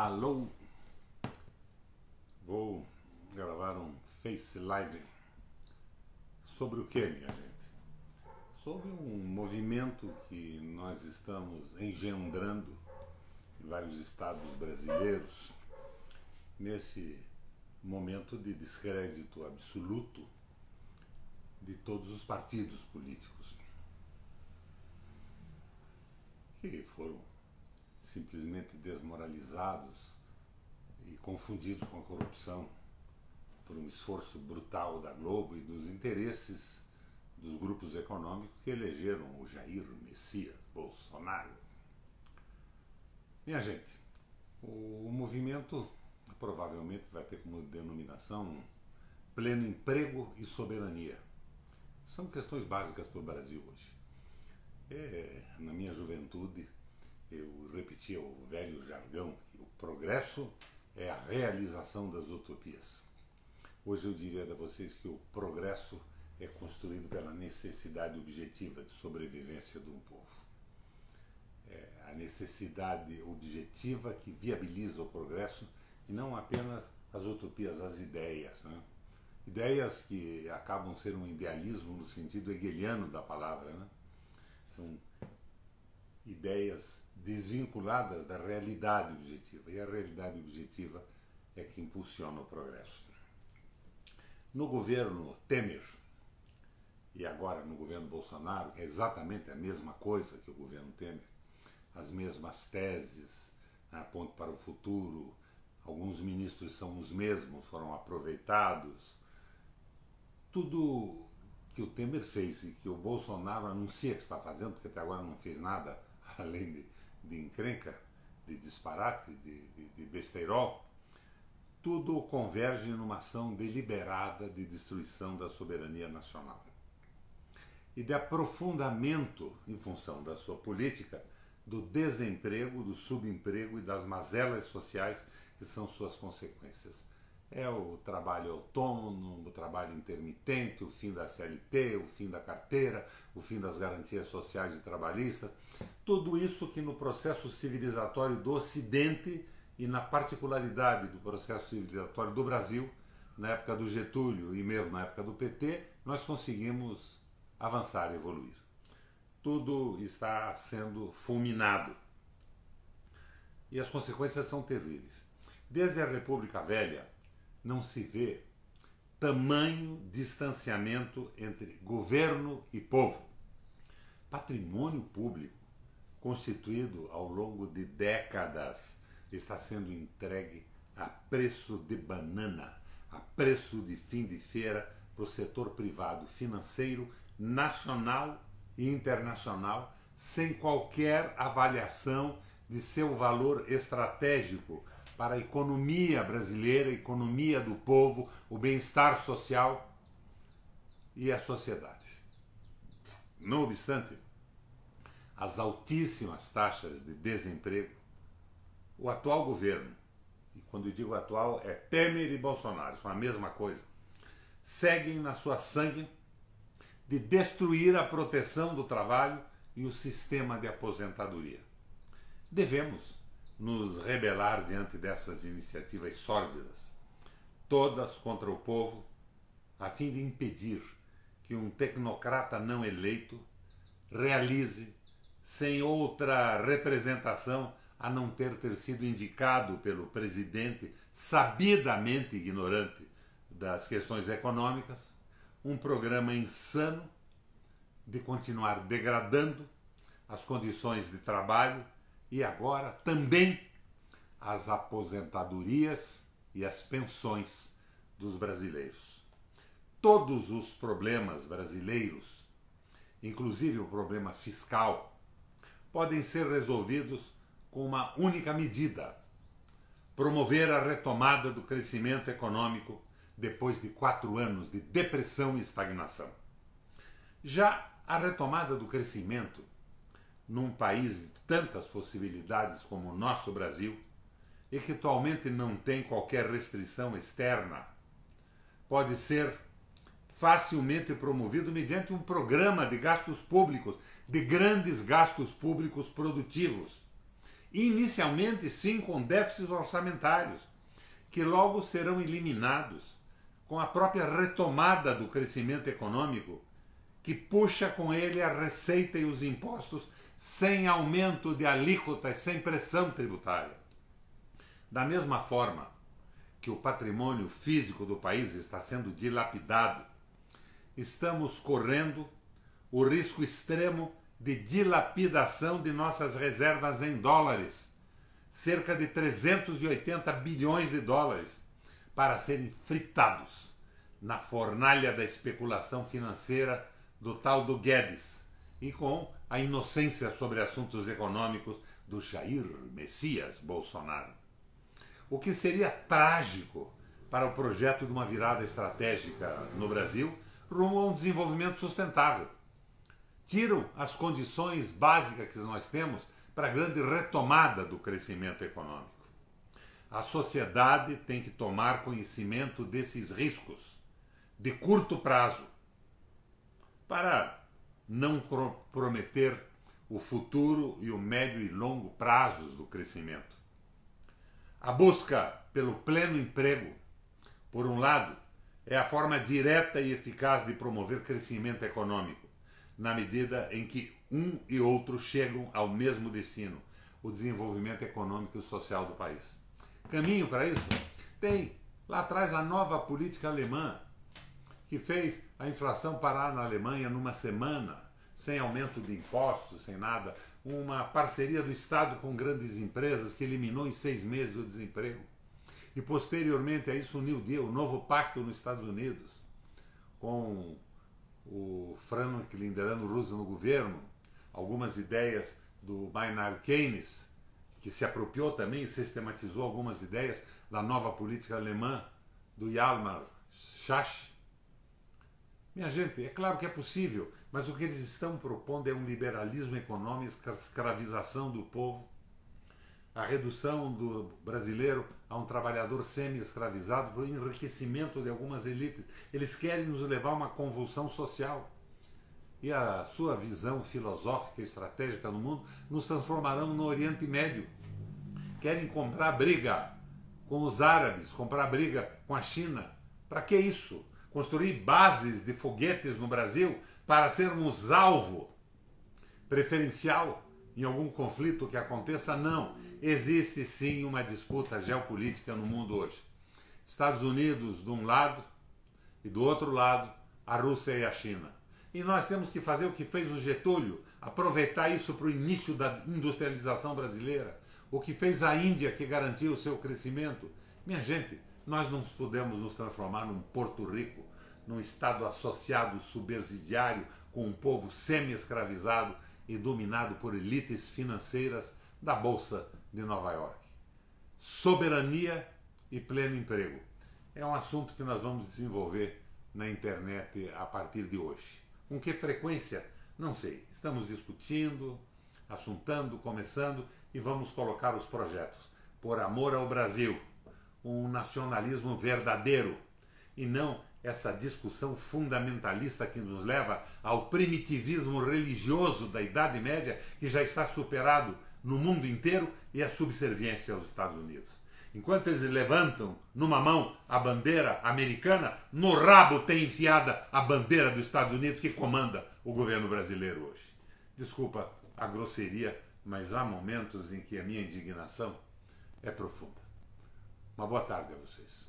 Alô, vou gravar um Face Live sobre o que, minha gente? Sobre um movimento que nós estamos engendrando em vários estados brasileiros nesse momento de descrédito absoluto de todos os partidos políticos que foram simplesmente desmoralizados e confundidos com a corrupção por um esforço brutal da Globo e dos interesses dos grupos econômicos que elegeram o Jair Messias Bolsonaro. Minha gente, o movimento provavelmente vai ter como denominação pleno emprego e soberania. São questões básicas para o Brasil hoje. Na minha juventude, eu repetia o velho jargão que o progresso é a realização das utopias. Hoje eu diria a vocês que o progresso é construído pela necessidade objetiva de sobrevivência de um povo. É a necessidade objetiva que viabiliza o progresso e não apenas as utopias, as ideias, né? Ideias que acabam sendo um idealismo no sentido hegeliano da palavra, né? São ideias desvinculadas da realidade objetiva, e a realidade objetiva é que impulsiona o progresso. No governo Temer, e agora no governo Bolsonaro, que é exatamente a mesma coisa que o governo Temer, as mesmas teses, apontam para o futuro, alguns ministros são os mesmos, foram aproveitados. Tudo que o Temer fez e que o Bolsonaro anuncia que está fazendo, porque até agora não fez nada além de encrenca, de disparate, de besteirol, tudo converge numa ação deliberada de destruição da soberania nacional e de aprofundamento, em função da sua política, do desemprego, do subemprego e das mazelas sociais que são suas consequências. É o trabalho autônomo, o trabalho intermitente, o fim da CLT, o fim da carteira, o fim das garantias sociais e trabalhistas. Tudo isso que no processo civilizatório do Ocidente e na particularidade do processo civilizatório do Brasil, na época do Getúlio e mesmo na época do PT, nós conseguimos avançar e evoluir. Tudo está sendo fulminado. E as consequências são terríveis. Desde a República Velha, não se vê tamanho distanciamento entre governo e povo. Patrimônio público, constituído ao longo de décadas, está sendo entregue a preço de banana, a preço de fim de feira para o setor privado financeiro, nacional e internacional, sem qualquer avaliação de seu valor estratégico para a economia brasileira, a economia do povo, o bem-estar social e a sociedade. Não obstante as altíssimas taxas de desemprego, o atual governo, e quando eu digo atual é Temer e Bolsonaro, são a mesma coisa, seguem na sua sangue de destruir a proteção do trabalho e o sistema de aposentadoria. Devemos nos rebelar diante dessas iniciativas sórdidas, todas contra o povo, a fim de impedir que um tecnocrata não eleito realize, sem outra representação a não ter sido indicado pelo presidente, sabidamente ignorante das questões econômicas, um programa insano de continuar degradando as condições de trabalho e agora também as aposentadorias e as pensões dos brasileiros. Todos os problemas brasileiros, inclusive o problema fiscal, podem ser resolvidos com uma única medida: promover a retomada do crescimento econômico depois de 4 anos de depressão e estagnação. Já a retomada do crescimento num país de tantas possibilidades como o nosso Brasil, e que atualmente não tem qualquer restrição externa, pode ser facilmente promovido mediante um programa de gastos públicos, de grandes gastos públicos produtivos, Inicialmente, sim, com déficits orçamentários, que logo serão eliminados com a própria retomada do crescimento econômico, que puxa com ele a receita e os impostos sem aumento de alíquotas, sem pressão tributária. Da mesma forma que o patrimônio físico do país está sendo dilapidado, estamos correndo o risco extremo de dilapidação de nossas reservas em dólares, cerca de 380 bilhões de dólares, para serem fritados na fornalha da especulação financeira do tal do Guedes e com a inocência sobre assuntos econômicos do Jair Messias Bolsonaro. O que seria trágico para o projeto de uma virada estratégica no Brasil rumo a um desenvolvimento sustentável. Tiram as condições básicas que nós temos para a grande retomada do crescimento econômico. A sociedade tem que tomar conhecimento desses riscos de curto prazo para não comprometer o futuro e o médio e longo prazos do crescimento. A busca pelo pleno emprego, por um lado, é a forma direta e eficaz de promover crescimento econômico, na medida em que um e outro chegam ao mesmo destino, o desenvolvimento econômico e social do país. Caminho para isso? Tem lá atrás a nova política alemã, que fez a inflação parar na Alemanha numa semana, sem aumento de impostos, sem nada, uma parceria do Estado com grandes empresas que eliminou em 6 meses o desemprego. E posteriormente a isso o New Deal, o novo pacto nos Estados Unidos, com o Franklin Delano Roosevelt no governo, algumas ideias do Maynard Keynes, que se apropriou também e sistematizou algumas ideias da nova política alemã, do Hjalmar Schacht. Minha gente, é claro que é possível, mas o que eles estão propondo é um liberalismo econômico, a escravização do povo, a redução do brasileiro a um trabalhador semi-escravizado para o enriquecimento de algumas elites. Eles querem nos levar a uma convulsão social. E a sua visão filosófica e estratégica no mundo nos transformarão no Oriente Médio. Querem comprar briga com os árabes, comprar briga com a China. Para que isso? Construir bases de foguetes no Brasil para sermos alvo preferencial em algum conflito que aconteça? Não. Existe sim uma disputa geopolítica no mundo hoje. Estados Unidos de um lado e do outro lado a Rússia e a China. E nós temos que fazer o que fez o Getúlio, aproveitar isso para o início da industrialização brasileira, o que fez a Índia, que garantiu o seu crescimento. Minha gente, nós não podemos nos transformar num Porto Rico, num Estado associado subsidiário com um povo semi-escravizado e dominado por elites financeiras da Bolsa de Nova York. Soberania e pleno emprego. É um assunto que nós vamos desenvolver na internet a partir de hoje. Com que frequência? Não sei. Estamos discutindo, assuntando, começando e vamos colocar os projetos. Por amor ao Brasil, um nacionalismo verdadeiro e não essa discussão fundamentalista que nos leva ao primitivismo religioso da Idade Média, que já está superado no mundo inteiro, e a subserviência aos Estados Unidos. Enquanto eles levantam numa mão a bandeira americana, no rabo tem enfiada a bandeira dos Estados Unidos que comanda o governo brasileiro hoje. Desculpa a grosseria, mas há momentos em que a minha indignação é profunda. Uma boa tarde a vocês.